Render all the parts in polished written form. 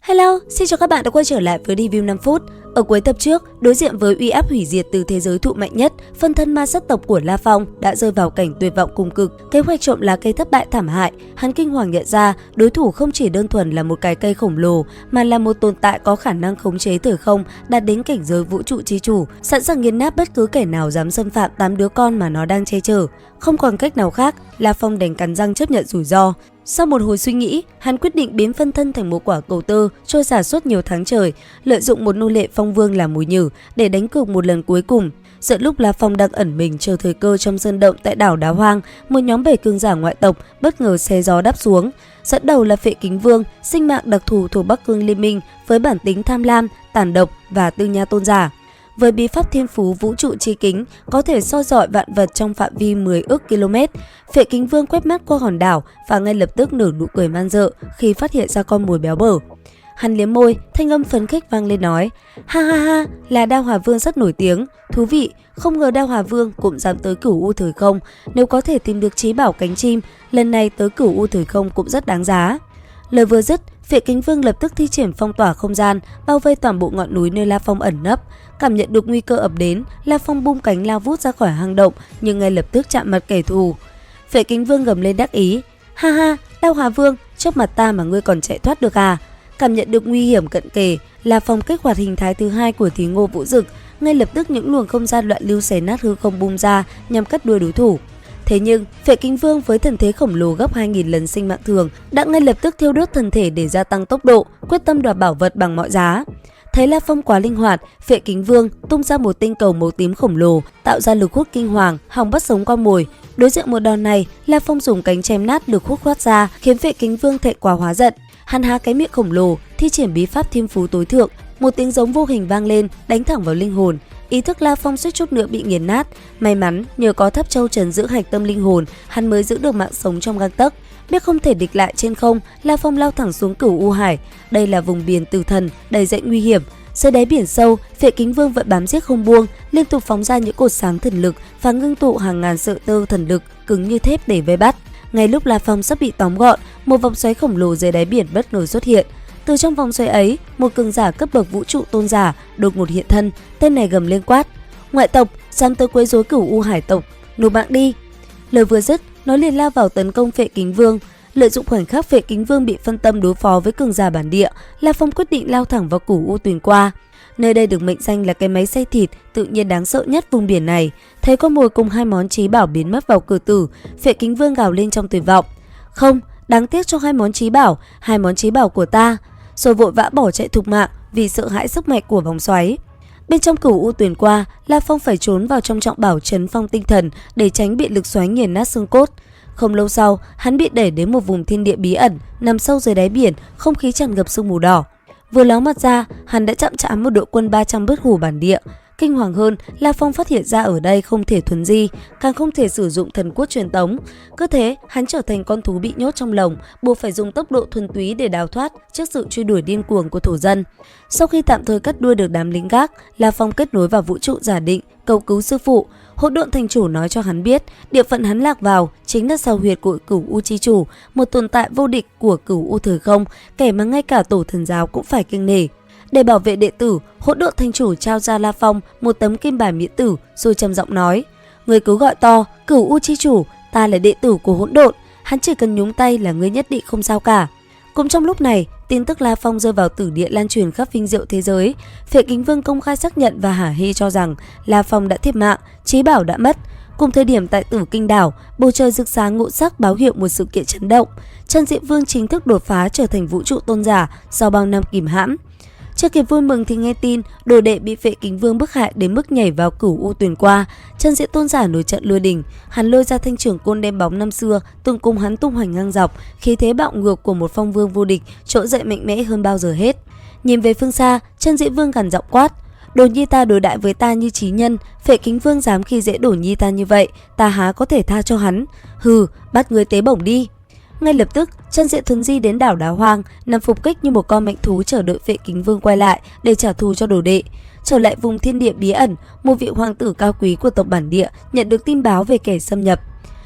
Hello, xin chào các bạn đã quay trở lại với review 5 phút. Ở cuối tập trước, đối diện với uy áp hủy diệt từ thế giới thụ mạnh nhất, phân thân ma sát tộc của La Phong đã rơi vào cảnh tuyệt vọng cùng cực. Kế hoạch trộm lá cây thất bại thảm hại, hắn kinh hoàng nhận ra đối thủ không chỉ đơn thuần là một cái cây khổng lồ, mà là một tồn tại có khả năng khống chế thời không, đạt đến cảnh giới vũ trụ chi chủ, sẵn sàng nghiền nát bất cứ kẻ nào dám xâm phạm 8 đứa con mà nó đang che chở. Không còn cách nào khác, La Phong đành cắn răng chấp nhận rủi ro. Sau một hồi suy nghĩ, hắn quyết định biến phân thân thành một quả cầu tơ trôi xả suốt nhiều tháng trời, lợi dụng một nô lệ phong vương làm mồi nhử để đánh cược một lần cuối cùng. Giữa lúc La Phong đang ẩn mình chờ thời cơ trong sơn động tại đảo Đá Hoang, một nhóm 7 cường giả ngoại tộc bất ngờ xé gió đáp xuống. Dẫn đầu là Phệ Kính Vương, sinh mạng đặc thù thuộc Bắc Cương Liên Minh với bản tính tham lam, tàn độc và tư nha tôn giả. Với bí pháp thiên phú vũ trụ chi kính, có thể soi dọi vạn vật trong phạm vi 10 ức km, Phệ Kính Vương quét mắt qua hòn đảo và ngay lập tức nở nụ cười man rợ khi phát hiện ra con mồi béo bở. Hắn liếm môi, thanh âm phấn khích vang lên nói: "Ha ha ha, là Đao Hòa Vương rất nổi tiếng, thú vị, không ngờ Đao Hòa Vương cũng dám tới Cửu U thời không, nếu có thể tìm được chí bảo cánh chim, lần này tới Cửu U thời không cũng rất đáng giá." Lời vừa dứt, Phệ Kính Vương lập tức thi triển phong tỏa không gian, bao vây toàn bộ ngọn núi nơi La Phong ẩn nấp. Cảm nhận được nguy cơ ập đến, La Phong bung cánh lao vút ra khỏi hang động, nhưng ngay lập tức chạm mặt kẻ thù. Phệ Kính Vương gầm lên đắc ý: "Ha ha, Đao Hòa Vương, trước mặt ta mà ngươi còn chạy thoát được à?" Cảm nhận được nguy hiểm cận kề, La Phong kích hoạt hình thái thứ hai của Thí Ngô Vũ Dực, ngay lập tức những luồng không gian loạn lưu xé nát hư không bung ra nhằm cắt đuôi đối thủ. Thế nhưng, Phệ Kính Vương với thần thế khổng lồ gấp 2000 lần sinh mạng thường đã ngay lập tức thiêu đốt thân thể để gia tăng tốc độ, quyết tâm đoạt bảo vật bằng mọi giá. Thấy La Phong quá linh hoạt, Phệ Kính Vương tung ra một tinh cầu màu tím khổng lồ, tạo ra lực hút kinh hoàng, hòng bắt sống con mồi. Đối diện một đòn này, La Phong dùng cánh chém nát lực hút thoát ra, khiến Phệ Kính Vương thẹn quá hóa giận. Hắn há cái miệng khổng lồ, thi triển bí pháp thiên phú tối thượng, một tiếng giống vô hình vang lên, đánh thẳng vào linh hồn. Ý thức La Phong suýt chút nữa bị nghiền nát. May mắn nhờ có tháp châu trấn giữ hạch tâm linh hồn, hắn mới giữ được mạng sống trong gang tấc. Biết không thể địch lại trên không, La Phong lao thẳng xuống Cửu U Hải. Đây là vùng biển tử thần, đầy dẫy nguy hiểm. Dưới đáy biển sâu, Phệ Kính Vương vẫn bám giết không buông, liên tục phóng ra những cột sáng thần lực và ngưng tụ hàng ngàn sợi tơ thần lực cứng như thép để vây bắt. Ngay lúc La Phong sắp bị tóm gọn, một vòng xoáy khổng lồ dưới đáy biển bất ngờ xuất hiện. Từ trong vòng xoáy ấy, một cường giả cấp bậc vũ trụ tôn giả đột ngột hiện thân. Tên này gầm lên quát: "Ngoại tộc, dám tới quấy rối Cửu U Hải tộc, nộp mạng đi!" Lời vừa dứt, nó liền lao vào tấn công Phệ Kính Vương. Lợi dụng khoảnh khắc Phệ Kính Vương bị phân tâm đối phó với cường giả bản địa, La Phong quyết định lao thẳng vào Cửu U Tuyền Qua. Nơi đây được mệnh danh là cái máy xay thịt tự nhiên đáng sợ nhất vùng biển này. Thấy con mồi cùng hai món chí bảo biến mất vào cửa tử, Phệ Kính Vương gào lên trong tuyệt vọng: "Không, đáng tiếc cho hai món chí bảo của ta!" Rồi vội vã bỏ chạy thục mạng vì sợ hãi sức mạnh của vòng xoáy. Bên trong Cửu U Tuyền Qua, La Phong phải trốn vào trong trọng bảo trấn phong tinh thần để tránh bị lực xoáy nghiền nát xương cốt. Không lâu sau, hắn bị đẩy đến một vùng thiên địa bí ẩn nằm sâu dưới đáy biển, không khí tràn ngập sương mù đỏ. Vừa ló mặt ra, hắn đã chạm trán một đội quân 300 bất hủ bản địa. Kinh hoàng hơn, La Phong phát hiện ra ở đây không thể thuấn di, càng không thể sử dụng thần quốc truyền tống. Cứ thế, hắn trở thành con thú bị nhốt trong lồng, buộc phải dùng tốc độ thuần túy để đào thoát trước sự truy đuổi điên cuồng của thổ dân. Sau khi tạm thời cắt đuôi được đám lính gác, La Phong kết nối vào vũ trụ giả định, cầu cứu sư phụ. Hỗn Độn Thành Chủ nói cho hắn biết, địa phận hắn lạc vào chính là sao huyệt của Cửu U Chi Chủ, một tồn tại vô địch của Cửu U thời không, kẻ mà ngay cả tổ thần giáo cũng phải kinh nể. Để bảo vệ đệ tử, Hỗn Độn Thành Chủ trao ra La Phong một tấm kim bài miễn tử, rồi trầm giọng nói: "Người cứ gọi to, Cửu U Chi Chủ, ta là đệ tử của Hỗn Độn, hắn chỉ cần nhúng tay là ngươi nhất định không sao cả." Cũng trong lúc này, tin tức La Phong rơi vào tử địa lan truyền khắp vinh diệu thế giới. Phệ Kính Vương công khai xác nhận và hả hê cho rằng La Phong đã thiệt mạng, chí bảo đã mất. Cùng thời điểm tại Tử Kinh đảo, bầu trời rực sáng ngũ sắc báo hiệu một sự kiện chấn động. Chân Diện Vương chính thức đột phá trở thành vũ trụ tôn giả sau bao năm kìm hãm. Chưa kịp vui mừng thì nghe tin đồ đệ bị Phệ Kính Vương bức hại đến mức nhảy vào Cửu U Tuyền Qua. Chân Diện tôn giả nổi trận lôi đình, hắn lôi ra thanh trưởng côn đem bóng năm xưa từng cùng hắn tung hoành ngang dọc, khí thế bạo ngược của một phong vương vô địch trỗi dậy mạnh mẽ hơn bao giờ hết. Nhìn về phương xa, Chân Diện Vương gằn giọng quát: "Đồ nhi ta đối đãi với ta như chí nhân, Phệ Kính Vương dám khi dễ Đồ nhi ta như vậy, ta há có thể tha cho hắn? Hừ, bắt người tế bổng đi!" Ngay lập tức, Chân Diện thuấn di đến đảo Đá Hoang, nằm phục kích như một con mãnh thú chờ đợi Phệ Kính Vương quay lại để trả thù cho đồ đệ. Trở lại vùng thiên địa bí ẩn, một vị hoàng tử cao quý của tộc bản địa nhận được tin báo về kẻ xâm nhập.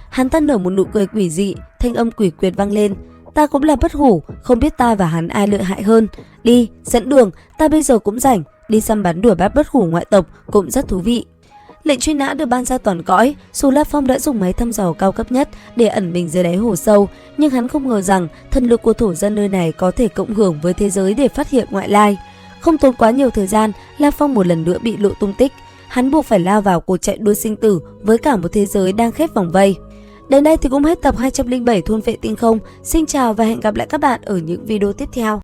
Hắn ta nở một nụ cười quỷ dị, thanh âm quỷ quyệt vang lên: ta cũng là bất hủ, không biết ta và hắn ai lợi hại hơn. Đi, dẫn đường, ta bây giờ cũng rảnh, đi săn bắn đuổi bắt bất hủ ngoại tộc cũng rất thú vị. Lệnh truy nã được ban ra toàn cõi, dù La Phong đã dùng máy thăm dò cao cấp nhất để ẩn mình dưới đáy hồ sâu, nhưng hắn không ngờ rằng thần lực của thổ dân nơi này có thể cộng hưởng với thế giới để phát hiện ngoại lai. Không tốn quá nhiều thời gian, La Phong một lần nữa bị lộ tung tích. Hắn buộc phải lao vào cuộc chạy đua sinh tử với cả một thế giới đang khép vòng vây. Đến đây thì cũng hết tập 207 Thôn Vệ Tinh Không. Xin chào và hẹn gặp lại các bạn ở những video tiếp theo.